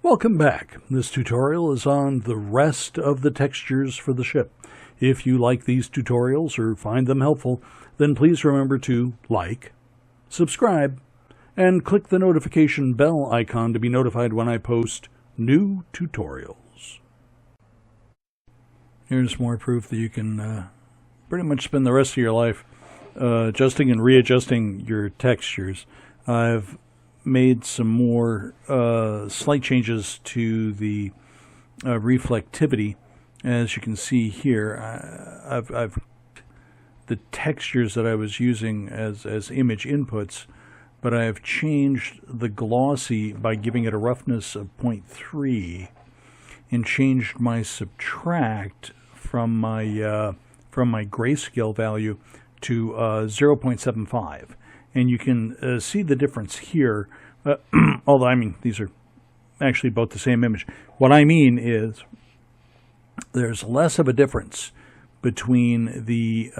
Welcome back. This tutorial is on the rest of the textures for the ship. If you like these tutorials or find them helpful, then please remember to like, subscribe, and click the notification bell icon to be notified when I post new tutorials. Here's more proof that you can pretty much spend the rest of your life adjusting and readjusting your textures. I've made some more slight changes to the reflectivity. As you can see here, I've the textures that I was using as image inputs, but I have changed the glossy by giving it a roughness of 0.3 and changed my subtract from my grayscale value to 0.75. And you can see the difference here, although I mean these are actually both the same image. What I mean is there's less of a difference between the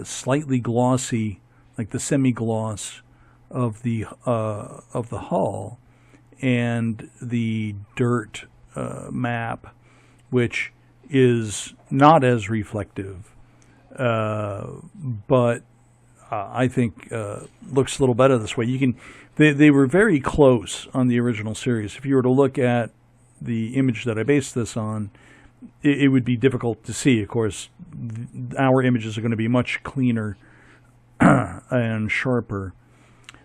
slightly glossy, like the semi-gloss of the hull, and the dirt map, which is not as reflective, but I think looks a little better this way. You can, they were very close on the original series. If you were to look at the image that I based this on, it would be difficult to see. Of course, our images are going to be much cleaner and sharper.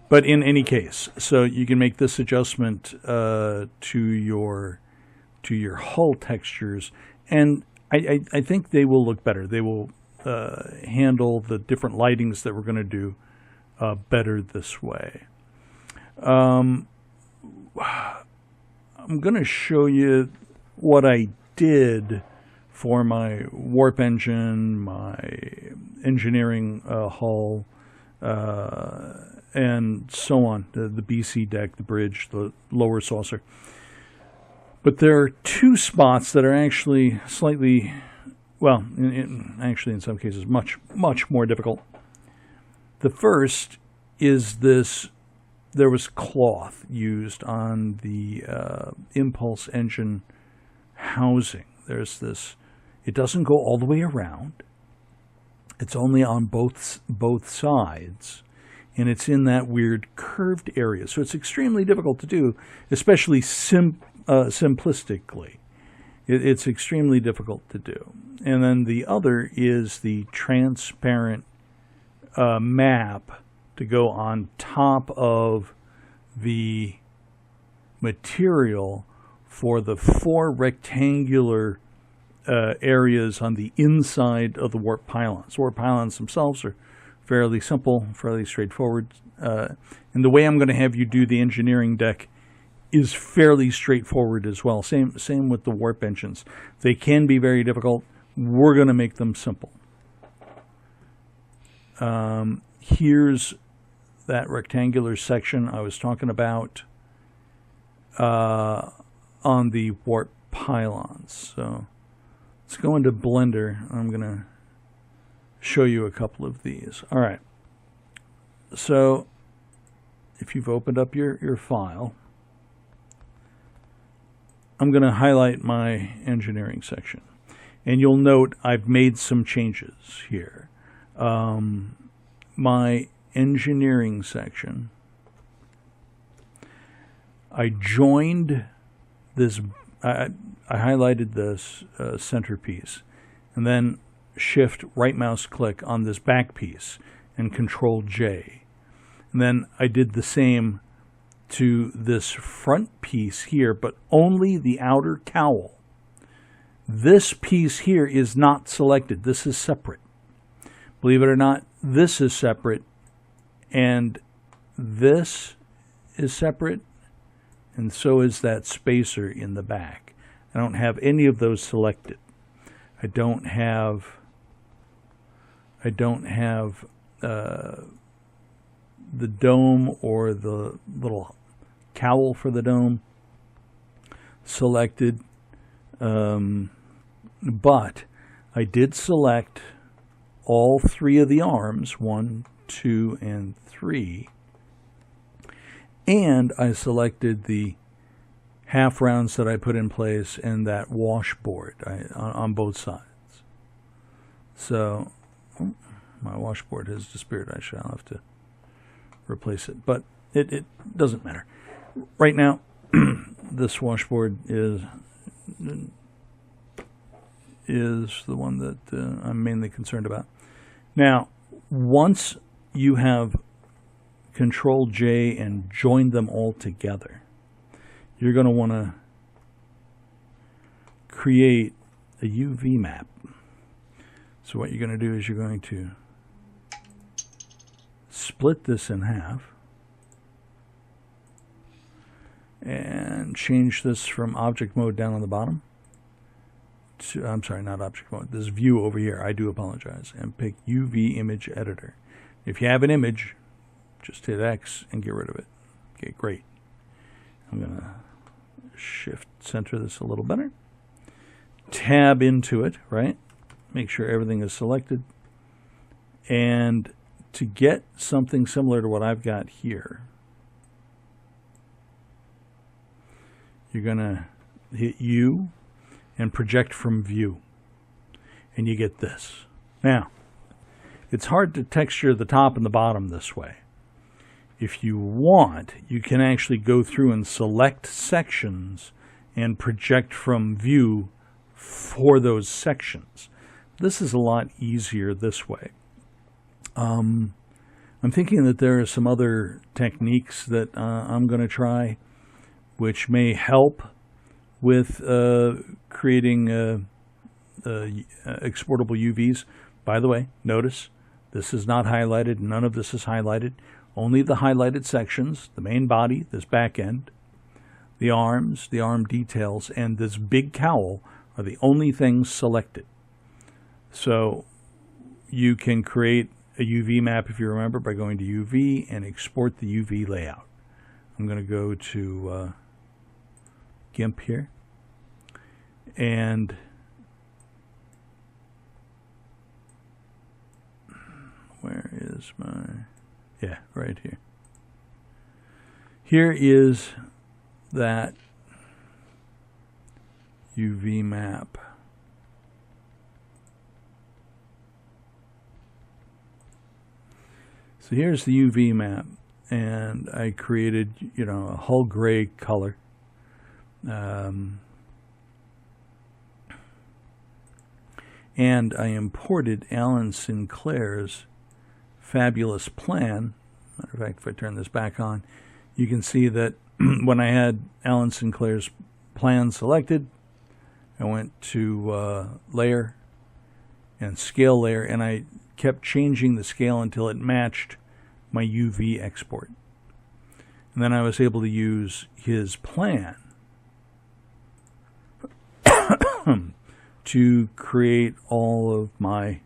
But in any case, so you can make this adjustment to your hull textures, and I think they will look better. They will handle the different lightings that we're going to do better this way. I'm going to show you what I did for my warp engine, my engineering hull, and so on, the BC deck, the bridge, the lower saucer. But there are two spots that are actually slightly, well, actually in some cases much more difficult. The first is this, there was cloth used on the impulse engine housing. There's this, it doesn't go all the way around. It's only on both sides, and it's in that weird curved area. So it's extremely difficult to do, especially simplistically. It's extremely difficult to do. And then the other is the transparent map to go on top of the material for the 4 rectangular areas on the inside of the warp pylons. Warp pylons themselves are fairly simple, fairly straightforward. And the way I'm going to have you do the engineering deck is fairly straightforward as well. Same with the warp engines. They can be very difficult. We're going to make them simple. Here's that rectangular section I was talking about on the warp pylons. So let's go into Blender. I'm going to show you a couple of these. All right. So if you've opened up your file, I'm going to highlight my engineering section. And you'll note I've made some changes here. My engineering section, I joined this, I highlighted this centerpiece, and then shift right mouse click on this back piece and Control J. And then I did the same to this front piece here, but only the outer cowl. This piece here is not selected. This is separate. Believe it or not, this is separate, and this is separate, and so is that spacer in the back. I don't have any of those selected. I don't have the dome or the little cowl for the dome selected, but I did select all 3 of the arms, 1, 2, and 3, and I selected the half rounds that I put in place and that washboard on both sides. So my washboard has disappeared. I'll have to replace it, but it doesn't matter. Right now, this washboard is the one that I'm mainly concerned about. Now, once you have Control J and joined them all together, you're going to want to create a UV map. So what you're going to do is you're going to split this in half and change this from object mode down on the bottom to, I'm sorry, not object mode, this view over here. I do apologize. And pick UV image editor. If you have an image, just hit X and get rid of it. Okay, great. I'm going to shift center this a little better. Tab into it, right? Make sure everything is selected. And to get something similar to what I've got here, you're going to hit U and project from view. And you get this. Now, it's hard to texture the top and the bottom this way. If you want, you can actually go through and select sections and project from view for those sections. This is a lot easier this way. I'm thinking that there are some other techniques that I'm going to try, which may help with creating exportable UVs. By the way, notice this is not highlighted. None of this is highlighted. Only the highlighted sections, the main body, this back end, the arms, the arm details, and this big cowl are the only things selected. So you can create a UV map, if you remember, by going to UV and export the UV layout. I'm going to go to GIMP here. And where is my... Yeah, right here. Here is that UV map. So here's the UV map, and I created, a hull gray color. And I imported Alan Sinclair's fabulous plan. Matter of fact, if I turn this back on, you can see that when I had Alan Sinclair's plan selected, I went to layer and scale layer, and I kept changing the scale until it matched my UV export. And then I was able to use his plan to create all my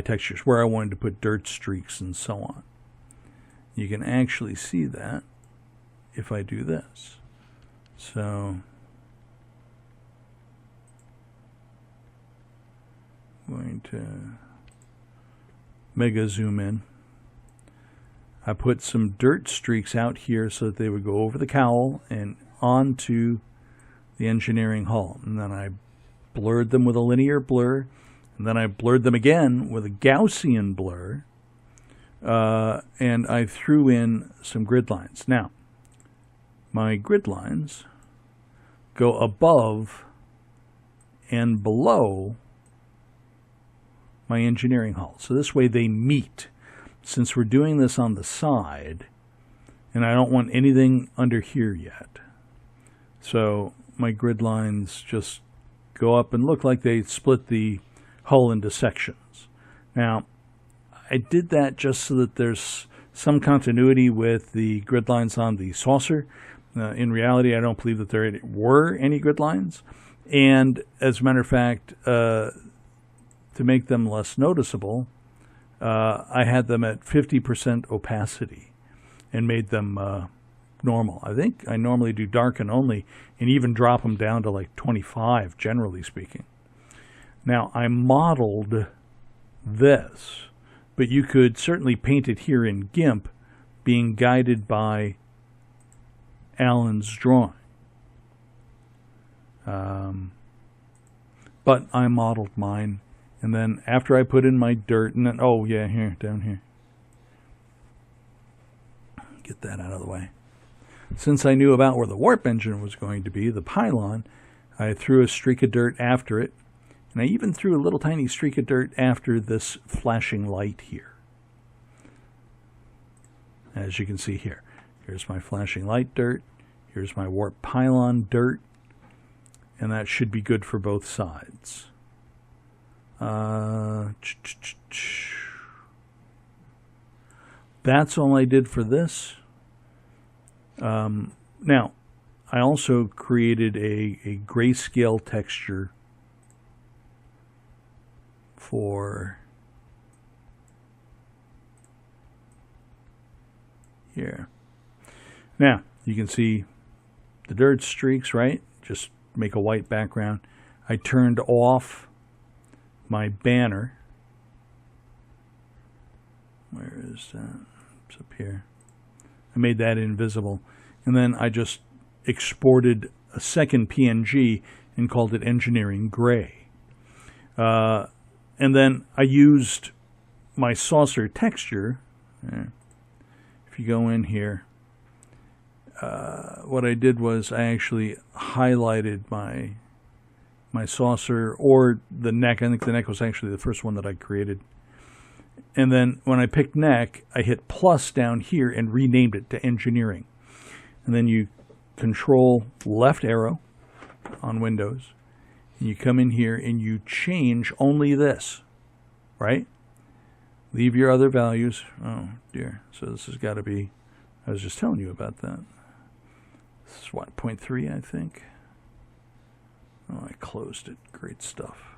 textures, where I wanted to put dirt streaks and so on. You can actually see that if I do this. So I'm going to mega zoom in. I put some dirt streaks out here so that they would go over the cowl and onto the engineering hull. And then I blurred them with a linear blur. And then I blurred them again with a Gaussian blur. And I threw in some grid lines. Now, my grid lines go above and below my engineering hull. So this way they meet. Since we're doing this on the side, and I don't want anything under here yet. So my grid lines just go up and look like they split the hull into sections. Now, I did that just so that there's some continuity with the grid lines on the saucer. In reality, I don't believe that there were any grid lines. And as a matter of fact, to make them less noticeable, I had them at 50% opacity and made them normal. I think I normally do darken only and even drop them down to like 25, generally speaking. Now, I modeled this, but you could certainly paint it here in GIMP, being guided by Alan's drawing. But I modeled mine, and then after I put in my dirt, and then, oh yeah, here, down here. Get that out of the way. Since I knew about where the warp engine was going to be, the pylon, I threw a streak of dirt after it, and I even threw a little tiny streak of dirt after this flashing light here. As you can see here. Here's my flashing light dirt, here's my warp pylon dirt, and that should be good for both sides. That's all I did for this. Now, I also created a grayscale texture for here. Now, you can see the dirt streaks, right? Just make a white background. I turned off my banner. Where is that? It's up here. I made that invisible. And then I just exported a second PNG and called it engineering gray. And then I used my saucer texture. If you go in here, what I did was I actually highlighted my saucer, or the neck. I think the neck was actually the first one that I created. And then when I picked neck, I hit plus down here and renamed it to engineering. And then you control left arrow on Windows, and you come in here and you change only this, right? Leave your other values. Oh dear. So this has got to be, I was just telling you about that. This is what, 0.3, I think. Oh, I closed it. Great stuff.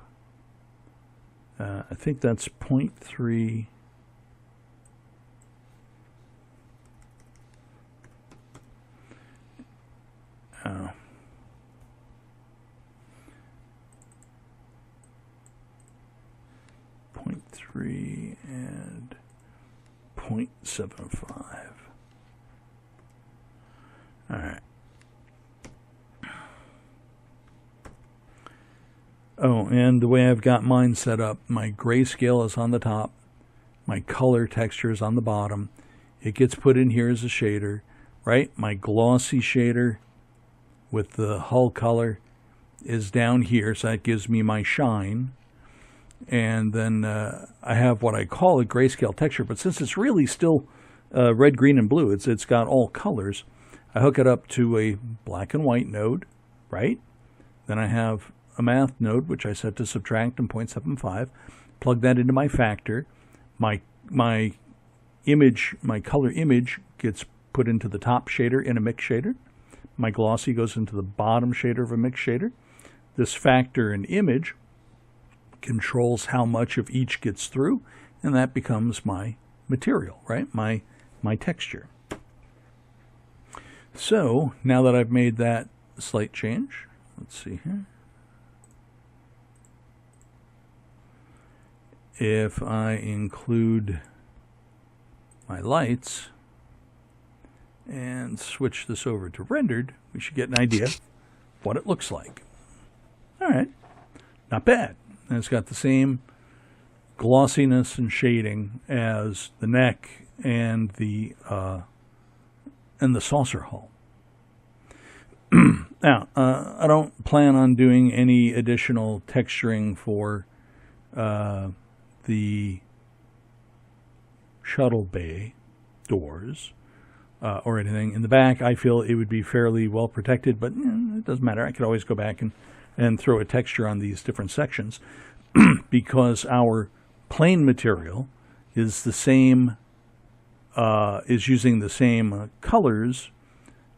I think that's 0.3. Oh. .3 and 0.75. All right. Oh, and the way I've got mine set up, my grayscale is on the top, my color texture is on the bottom. It gets put in here as a shader, right? My glossy shader with the hull color is down here, so that gives me my shine. And then I have what I call a grayscale texture, but since it's really still red, green, and blue, it's got all colors, I hook it up to a black and white node, right? Then I have a math node, which I set to subtract and 0.75. Plug that into my factor. My image, my color image, gets put into the top shader in a mix shader. My glossy goes into the bottom shader of a mix shader. This factor and image controls how much of each gets through, and that becomes my material, right? My texture. So now that I've made that slight change, let's see here. If I include my lights and switch this over to rendered, we should get an idea of what it looks like. All right, not bad. And it's got the same glossiness and shading as the neck and the saucer hull. Now, I don't plan on doing any additional texturing for the shuttle bay doors or anything. In the back, I feel it would be fairly well protected, but it doesn't matter. I could always go back and throw a texture on these different sections because our plane material is the same, is using the same colors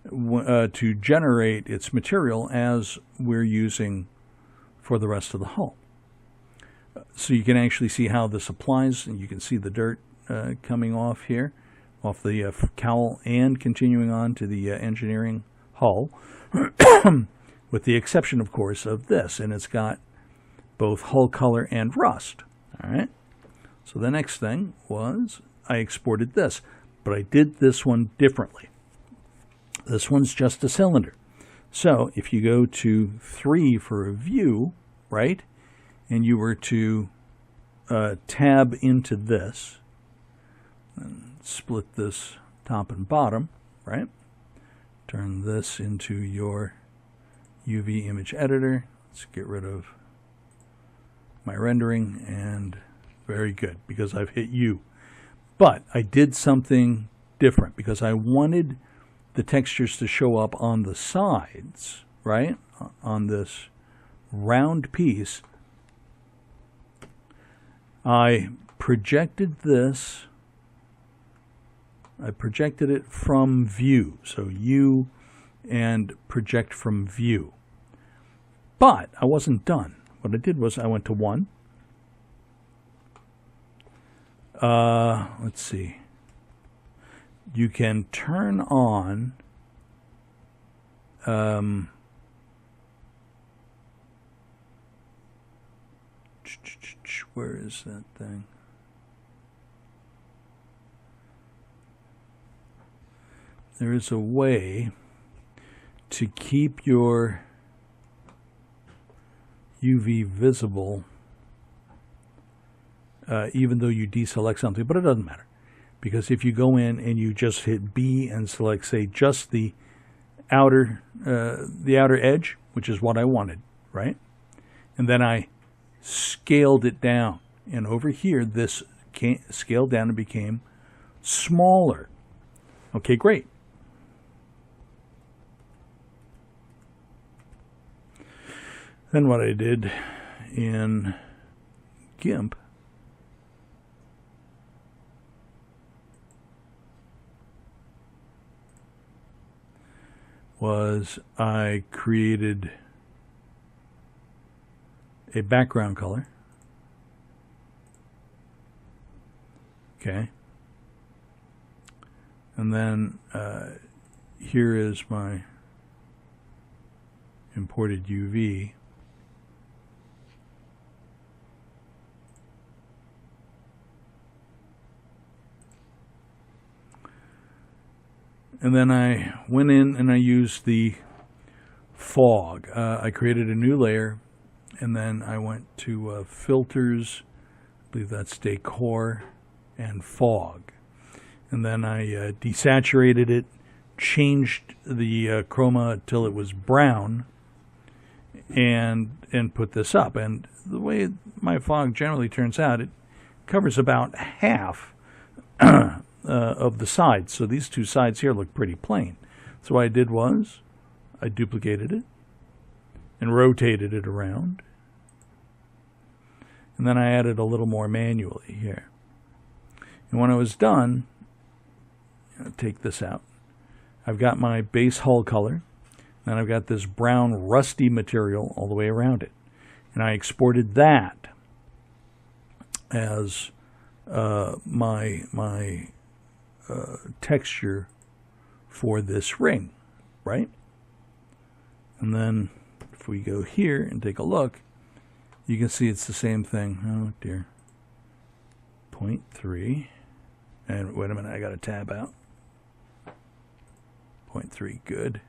to generate its material as we're using for the rest of the hull. So you can actually see how this applies, and you can see the dirt coming off here, off the cowl, and continuing on to the engineering hull, with the exception, of course, of this, and it's got both hull color and rust. All right. So the next thing was I exported this, but I did this one differently. This one's just a cylinder. So if you go to 3 for a view, right, and you were to tab into this, and split this top and bottom, right, turn this into your UV image editor. Let's get rid of my rendering, and very good, because I've hit U. But I did something different because I wanted the textures to show up on the sides, right, on this round piece. I projected this. I projected it from view, so U and project from view. But I wasn't done. What I did was I went to 1. Let's see. You can turn on where is that thing? There is a way to keep your UV visible even though you deselect something, but it doesn't matter, because if you go in and you just hit B and select, say, just the outer edge, which is what I wanted, right, and then I scaled it down, and over here this scaled down and became smaller. Okay, great. Then what I did in GIMP was I created a background color. Okay. And then here is my imported UV. And then I went in and I used the fog. I created a new layer, and then I went to filters, I believe that's decor, and fog. And then I desaturated it, changed the chroma till it was brown, and put this up. And the way my fog generally turns out, it covers about half of the sides. So these two sides here look pretty plain. So what I did was I duplicated it and rotated it around. And then I added a little more manually here. And when I was done, I'll take this out. I've got my base hull color, and I've got this brown rusty material all the way around it. And I exported that as my texture for this ring, right? And then if we go here and take a look, you can see it's the same thing. Oh dear. 0.3. And wait a minute, I got to tab out. 0.3, good.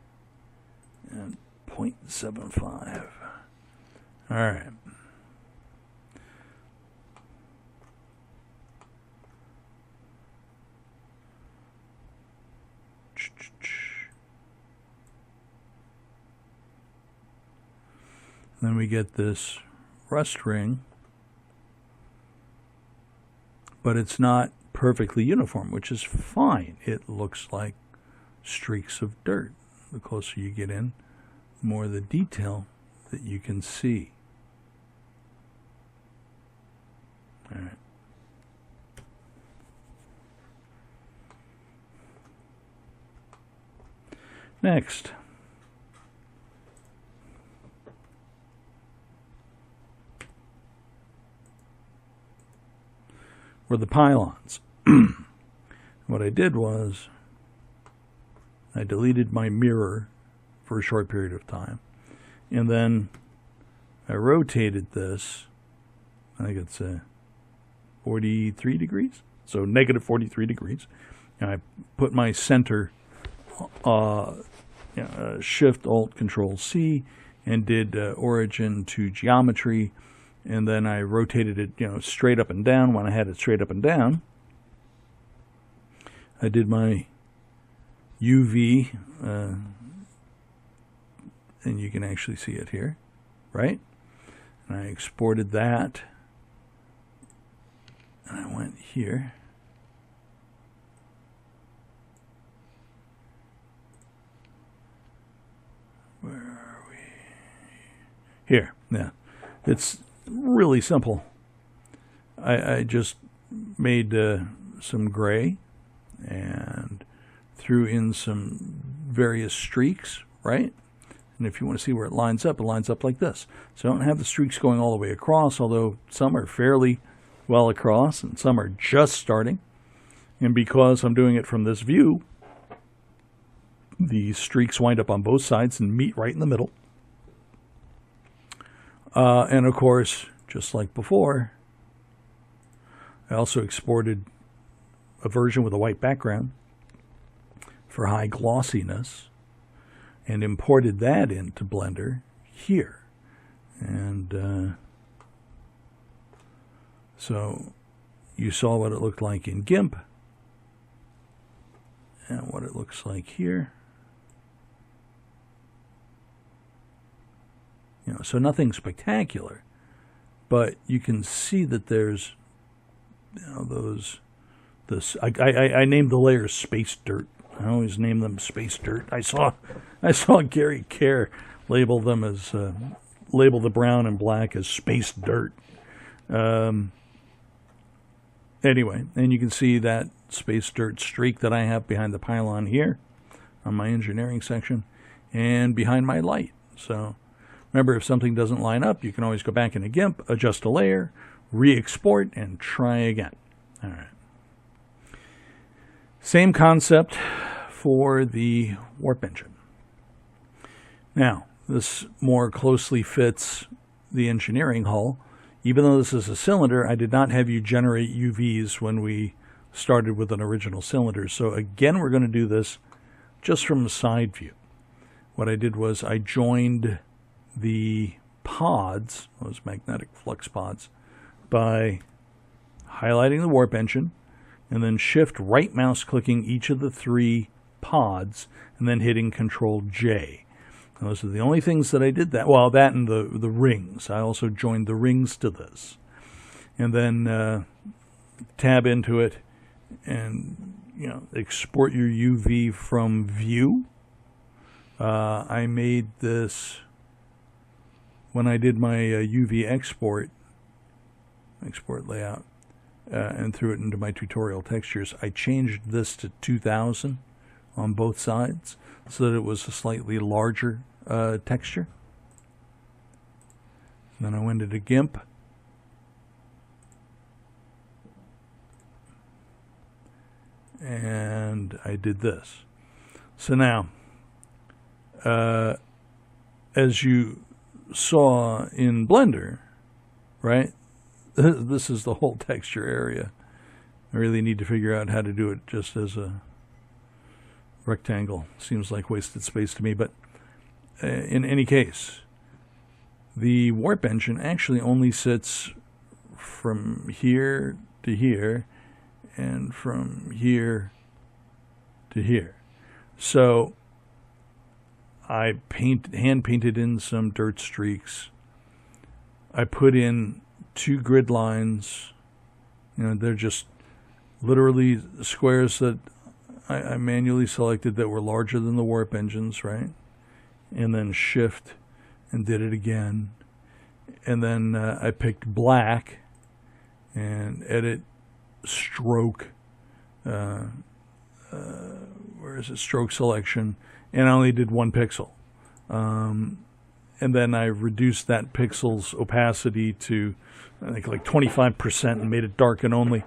And 0.75. All right. Then we get this rust ring, but it's not perfectly uniform, which is fine. It looks like streaks of dirt. The closer you get in, the more the detail that you can see. All right. Next, were the pylons. What I did was I deleted my mirror for a short period of time, and then I rotated this. I think it's 43 degrees, so negative 43 degrees, and I put my center Shift Alt Control C and did origin to geometry, and then I rotated it straight up and down. When I had it straight up and down, I did my UV, and you can actually see it here, right? And I exported that, and I went here. Where are we? Here, yeah. It's really simple. I just made some gray and threw in some various streaks, right? And if you want to see where it lines up like this. So I don't have the streaks going all the way across, although some are fairly well across and some are just starting. And because I'm doing it from this view, the streaks wind up on both sides and meet right in the middle. And of course, just like before, I also exported a version with a white background for high glossiness and imported that into Blender here. And so you saw what it looked like in GIMP and what it looks like here. So nothing spectacular, but you can see that there's I named the layers Space Dirt. I always name them Space Dirt. I saw Gary Kerr label them as label the brown and black as Space Dirt. Anyway, and you can see that Space Dirt streak that I have behind the pylon here on my engineering section and behind my light. So remember, if something doesn't line up, you can always go back into GIMP, adjust a layer, re-export, and try again. All right. Same concept for the warp engine. Now, this more closely fits the engineering hull. Even though this is a cylinder, I did not have you generate UVs when we started with an original cylinder. So again, we're going to do this just from the side view. What I did was I joined the pods, those magnetic flux pods, by highlighting the warp engine and then shift right mouse clicking each of the three pods and then hitting Control J. Those are the only things that I did that. Well, that and the rings. I also joined the rings to this. And then tab into it and export your UV from view. I made this when I did my UV export layout and threw it into my tutorial textures. I changed this to 2000 on both sides so that it was a slightly larger texture. Then I went into GIMP and I did this. So now, as you saw in Blender, right? This is the whole texture area. I really need to figure out how to do it just as a rectangle. Seems like wasted space to me, but in any case, the warp engine actually only sits from here to here and from here to here. So I hand painted in some dirt streaks. I put in 2 grid lines. They're just literally squares that I manually selected that were larger than the warp engines, right? And then shift and did it again. And then I picked black and edit stroke. Where is it? Stroke selection. And I only did 1 pixel. And then I reduced that pixel's opacity to, I think, like 25% and made it darken only.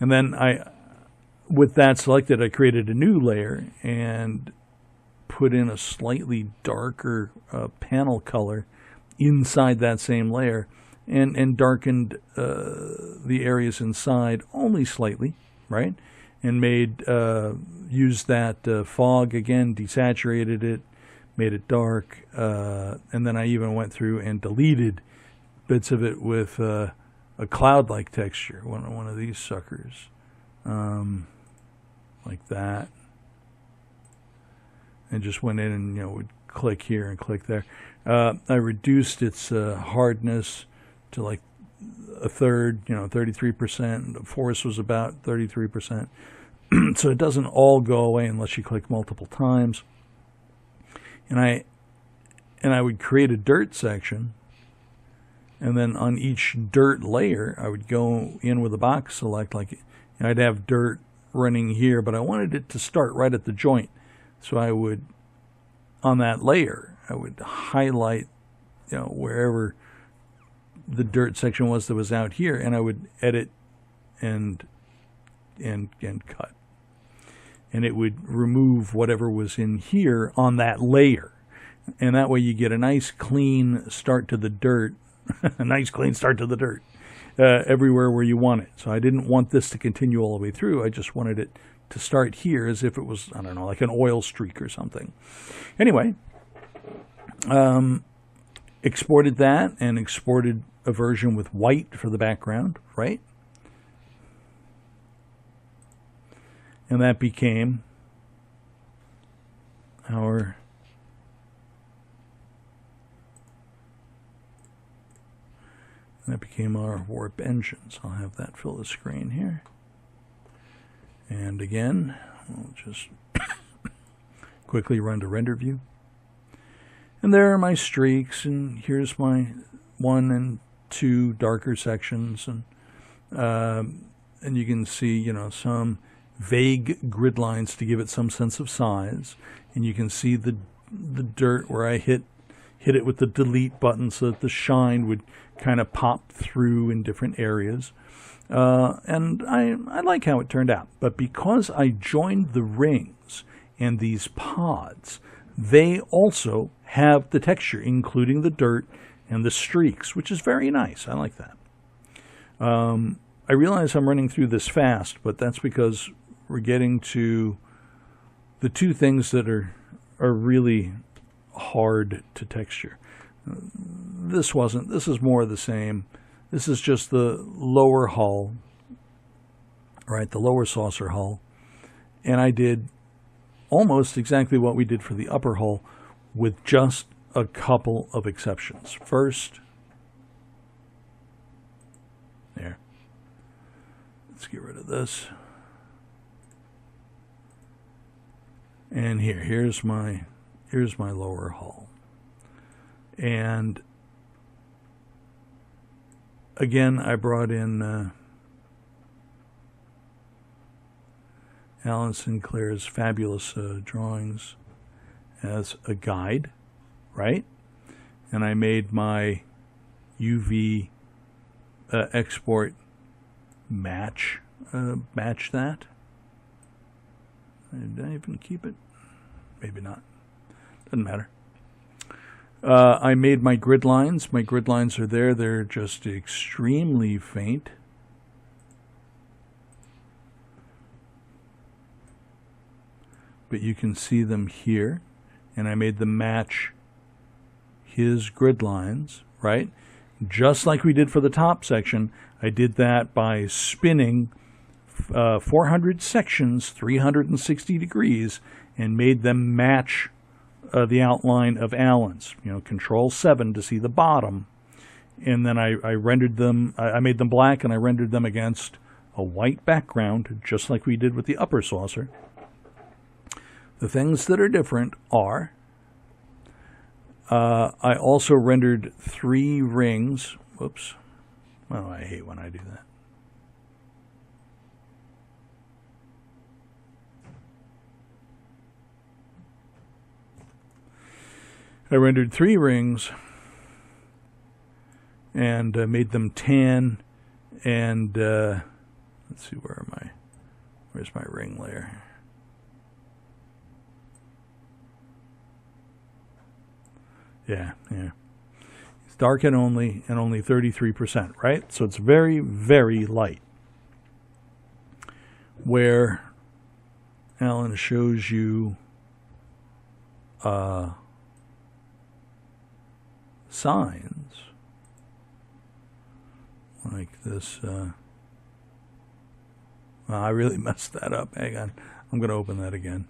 And then with that selected, I created a new layer and put in a slightly darker panel color inside that same layer and darkened the areas inside only slightly, right? and used that fog again, desaturated it, made it dark, and then I even went through and deleted bits of it with a cloud-like texture, one of these suckers, like that, and just went in and would click here and click there. I reduced its hardness to like a third, 33%. The force was about 33%. So it doesn't all go away unless you click multiple times. And I would create a dirt section, and then on each dirt layer, I would go in with a box select. Like I'd have dirt running here, but I wanted it to start right at the joint. So I would, on that layer, I would highlight, wherever the dirt section was that was out here, and I would edit and cut. And it would remove whatever was in here on that layer. And that way you get a nice clean start to the dirt, a nice clean start to the dirt everywhere where you want it. So I didn't want this to continue all the way through. I just wanted it to start here as if it was, I don't know, like an oil streak or something. Anyway, exported that and exported a version with white for the background, right? And that became our warp engines. I'll have that fill the screen here. And again, we'll just quickly run to render view. And there are my streaks, and here's my 1 and 2 darker sections, and you can see, some vague grid lines to give it some sense of size, and you can see the dirt where I hit it with the delete button so that the shine would kind of pop through in different areas. And I like how it turned out. But because I joined the rings and these pods, they also have the texture, including the dirt and the streaks, which is very nice. I like that. I realize I'm running through this fast, but that's because we're getting to the two things that are really hard to texture. This wasn't. This is more of the same. This is just the lower hull, right? The lower saucer hull. And I did almost exactly what we did for the upper hull with just a couple of exceptions. First, there. Let's get rid of this. And here's my lower hull. And again, I brought in Alan Sinclair's fabulous drawings as a guide, right? And I made my UV export match that. Did I even keep it? Maybe not. Doesn't matter. I made my grid lines. My grid lines are there. They're just extremely faint. But you can see them here. And I made them match his grid lines, right? Just like we did for the top section, I did that by spinning 400 sections, 360 degrees, and made them match the outline of Alan's. Control 7 to see the bottom. And then I rendered them, I made them black, and I rendered them against a white background, just like we did with the upper saucer. The things that are different are, I also rendered 3 rings. Whoops. Oh, I hate when I do that. I rendered 3 rings and made them tan, and let's see, where's my ring layer? Yeah. It's dark and only 33%, right? So it's very, very light. Where Alan shows you signs like this. Well, I really messed that up. Hang on. I'm going to open that again.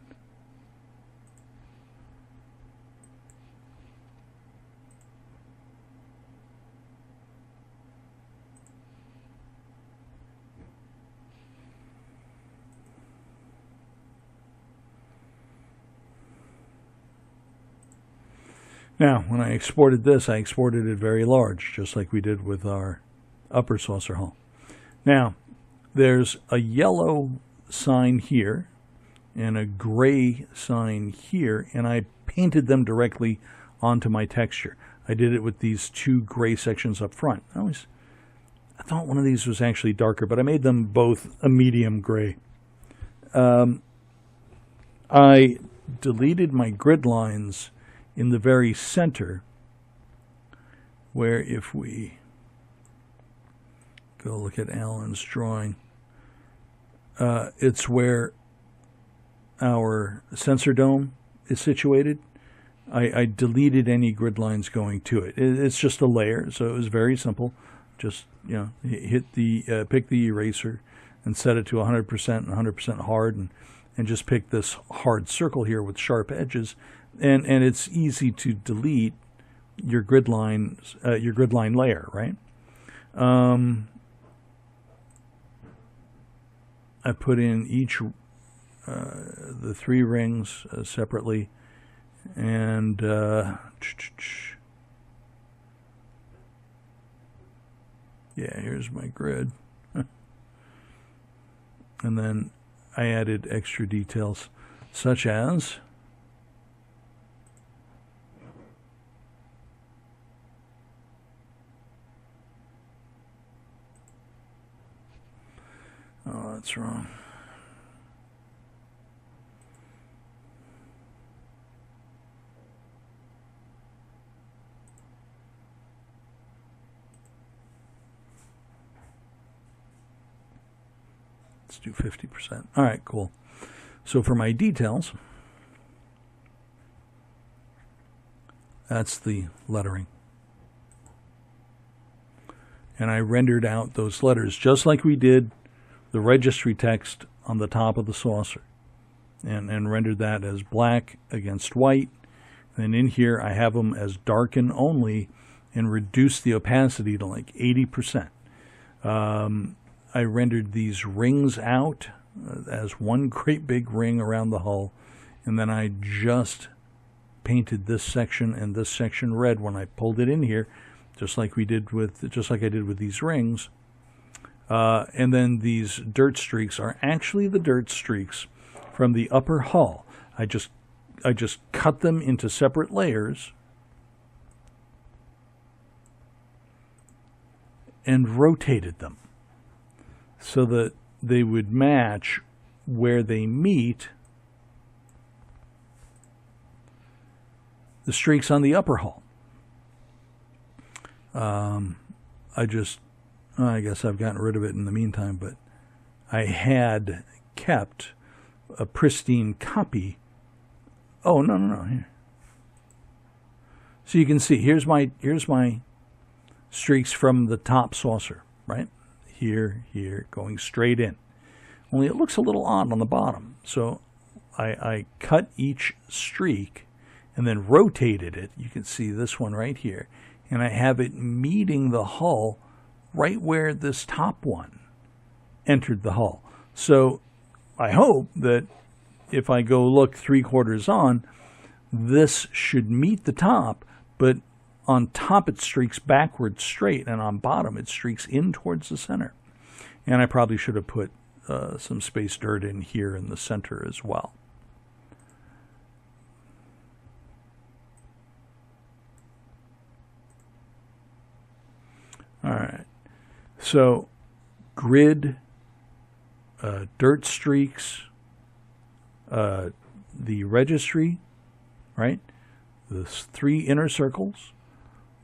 Now, when I exported this, I exported it very large, just like we did with our upper saucer hull. Now, there's a yellow sign here and a gray sign here, and I painted them directly onto my texture. I did it with these two gray sections up front. I thought one of these was actually darker, but I made them both a medium gray. I deleted my grid lines in the very center, where if we go look at Alan's drawing, it's where our sensor dome is situated. I deleted any grid lines going to it. It's just a layer, so it was very simple. Just, hit the pick the eraser and set it to 100% and 100% hard, and just pick this hard circle here with sharp edges. And it's easy to delete your grid line layer, right? I put in each the three rings separately, and yeah, here's my grid. And then I added extra details, such as oh, that's wrong. Let's do 50%. All right, cool. So for my details, that's the lettering. And I rendered out those letters just like we did the registry text on the top of the saucer, and rendered that as black against white. And in here I have them as darken only and reduce the opacity to like 80%. I rendered these rings out as one great big ring around the hull, and then I just painted this section and this section red when I pulled it in here, just like I did with these rings. And then these dirt streaks are actually the dirt streaks from the upper hull. I just cut them into separate layers and rotated them so that they would match where they meet the streaks on the upper hull. I guess I've gotten rid of it in the meantime, but I had kept a pristine copy. Oh, no. Here. So you can see, here's my streaks from the top saucer, right? Here, going straight in. Only it looks a little odd on the bottom. So I cut each streak and then rotated it. You can see this one right here. And I have it meeting the hull right where this top one entered the hull. So I hope that if I go look 3/4 on, this should meet the top, but on top it streaks backwards straight, and on bottom it streaks in towards the center. And I probably should have put some space dirt in here in the center as well. All right. So grid, dirt streaks, the registry, right? The 3 inner circles,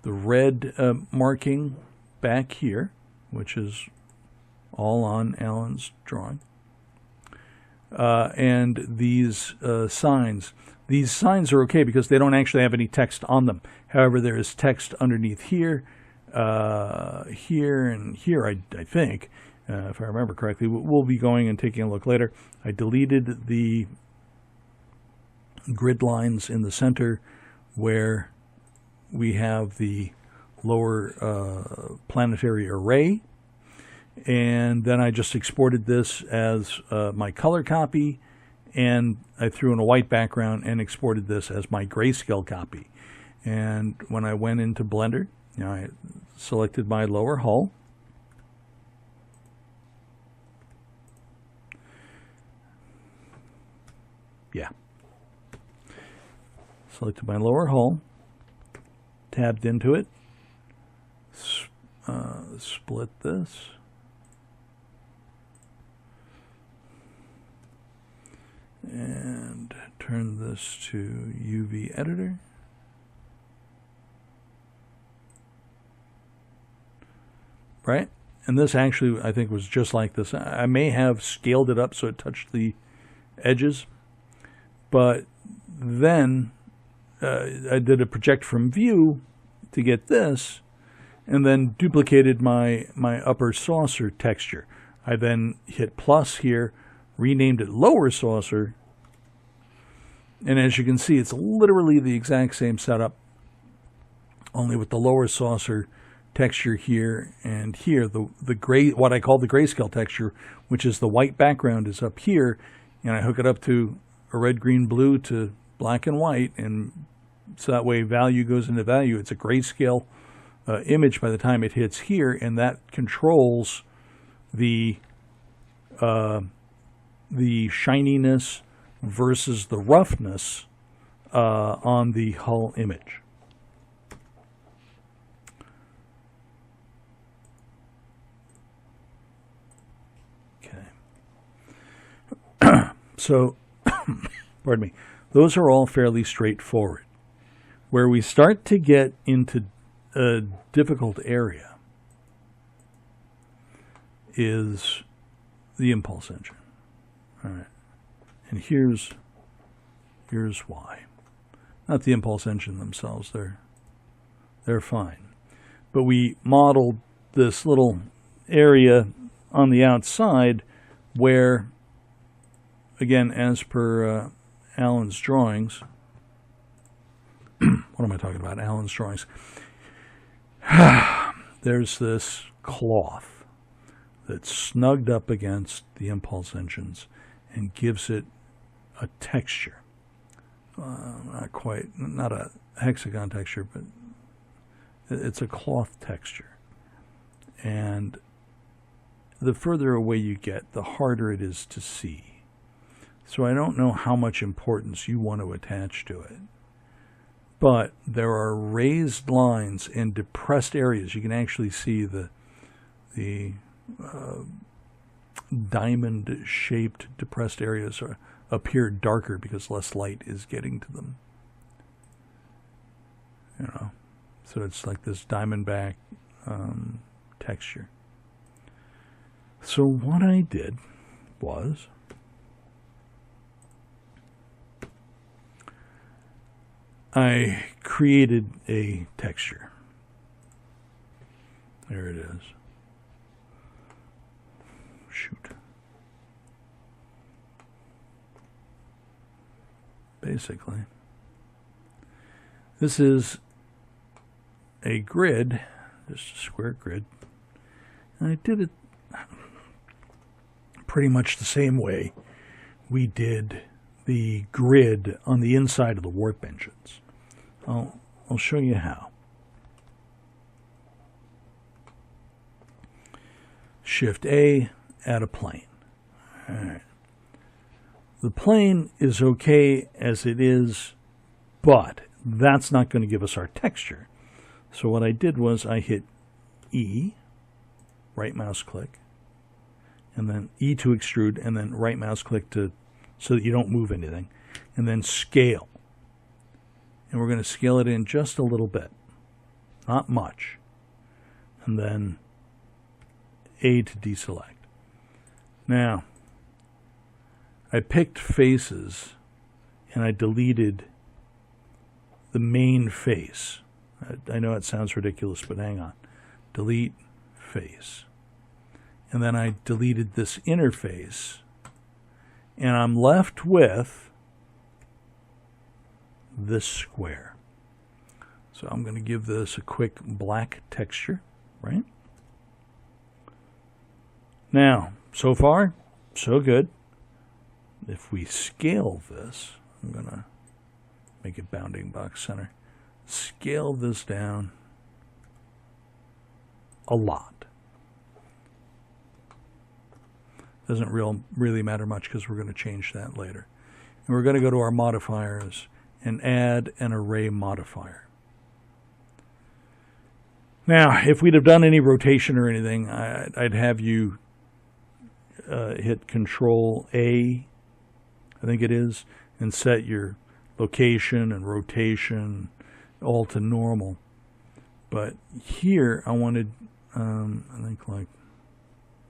the red marking back here, which is all on Alan's drawing. and these signs. These signs are okay because they don't actually have any text on them. However, there is text underneath here, here, and here, I think, if I remember correctly. We'll be going and taking a look later. I deleted the grid lines in the center where we have the lower planetary array. And then I just exported this as my color copy, and I threw in a white background and exported this as my grayscale copy. And when I went into Blender, I selected my lower hull. Yeah. Selected my lower hull, tabbed into it, split this. And turn this to UV editor. Right? And this actually, I think, was just like this. I may have scaled it up so it touched the edges. But then I did a project from view to get this, and then duplicated my upper saucer texture. I then hit plus here, renamed it lower saucer, and as you can see, it's literally the exact same setup, only with the lower saucer texture here and here. The gray, what I call the grayscale texture, which is the white background, is up here, and I hook it up to a red, green, blue to black and white, and so that way value goes into value. It's a grayscale image by the time it hits here, and that controls the shininess versus the roughness on the hull image. Okay. So, pardon me, those are all fairly straightforward. Where we start to get into a difficult area is the impulse engine. All right, and here's why. Not the impulse engine themselves; they're fine. But we modeled this little area on the outside where, again, as per Alan's drawings. What am I talking about? Alan's drawings. There's this cloth that's snugged up against the impulse engines and gives it a texture. Not a hexagon texture, but it's a cloth texture. And the further away you get, the harder it is to see. So I don't know how much importance you want to attach to it. But there are raised lines and depressed areas. You can actually see the diamond-shaped depressed areas appear darker because less light is getting to them. So it's like this diamondback texture. So what I did was I created a texture. There it is. Shoot. Basically, this is a grid, just a square grid. And I did it pretty much the same way we did the grid on the inside of the warp engines. I'll show you how. Shift A, add a plane. All right. The plane is okay as it is, but that's not going to give us our texture. So what I did was I hit E, right mouse click, and then E to extrude, and then right mouse click so that you don't move anything, and then scale. And we're going to scale it in just a little bit, not much. And then A to deselect. Now, I picked faces and I deleted the main face. I know it sounds ridiculous, but hang on. Delete face. And then I deleted this interface. And I'm left with this square. So I'm going to give this a quick black texture, right? Now, so far, so good. If we scale this, I'm going to make it bounding box center. Scale this down a lot. Doesn't really matter much because we're going to change that later. And we're going to go to our modifiers and add an array modifier. Now, if we'd have done any rotation or anything, I'd have you hit Control A, I think it is, and set your location and rotation all to normal. But here I wanted, I think like,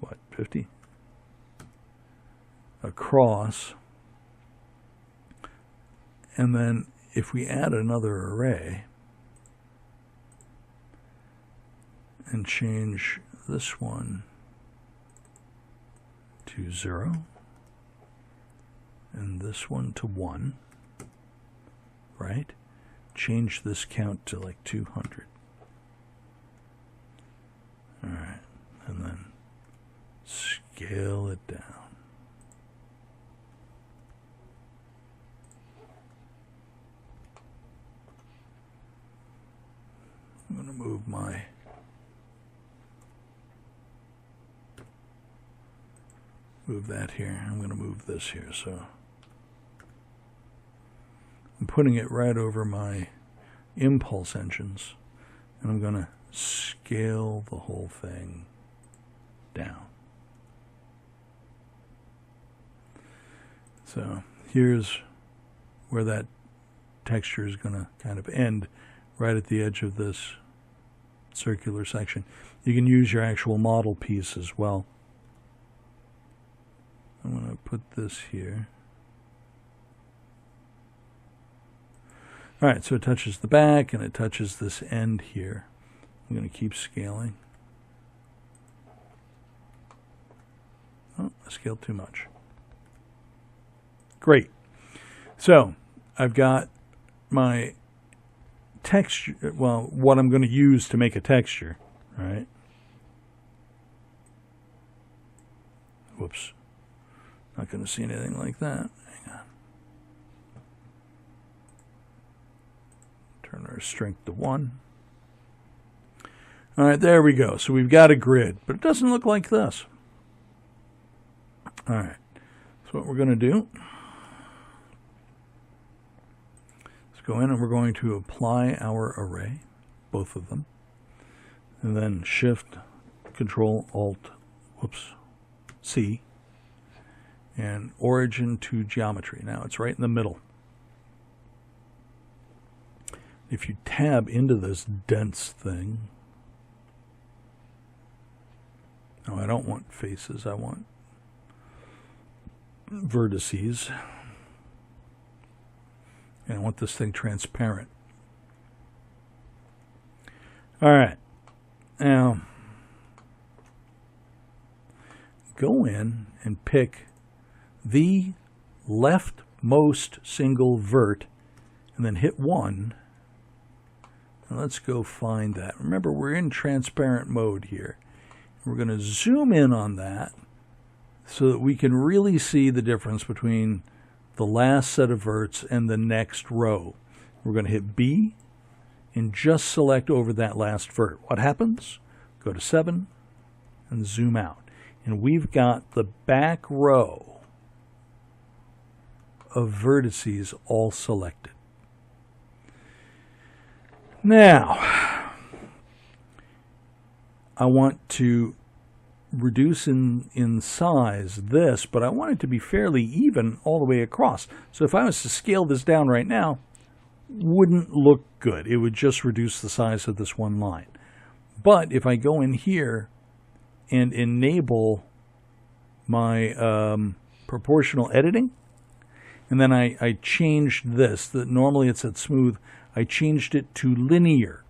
what, 50? Across. And then if we add another array and change this one to 0 and this one to 1, right? Change this count to like 200. All right, and then scale it down. I'm going to move that here. I'm going to move this here. So I'm putting it right over my impulse engines, and I'm going to scale the whole thing down. So here's where that texture is going to kind of end, right at the edge of this circular section. You can use your actual model piece as well. I'm going to put this here. All right, so it touches the back and it touches this end here. I'm going to keep scaling. Oh, I scaled too much. Great. So I've got my texture, well, what I'm going to use to make a texture, right? Whoops. Not going to see anything like that. Hang on. Turn our strength to 1. All right, there we go. So we've got a grid, but it doesn't look like this. All right. So what we're going to do, let's go in and we're going to apply our array, both of them, and then Shift, Control, Alt, C, and origin to geometry. Now it's right in the middle. If you tab into this dense thing, no, I don't want faces, I want vertices. And I want this thing transparent. All right. Now, go in and pick the leftmost single vert and then hit 1. And let's go find that. Remember, we're in transparent mode here. We're going to zoom in on that so that we can really see the difference between the last set of verts and the next row. We're going to hit B and just select over that last vert. What happens? Go to 7 and zoom out. And we've got the back row of vertices all selected. Now, I want to reduce in size this, but I want it to be fairly even all the way across. So if I was to scale this down right now, wouldn't look good. It would just reduce the size of this one line. But if I go in here and enable my proportional editing. And then I changed this. That normally it's at smooth. I changed it to linear.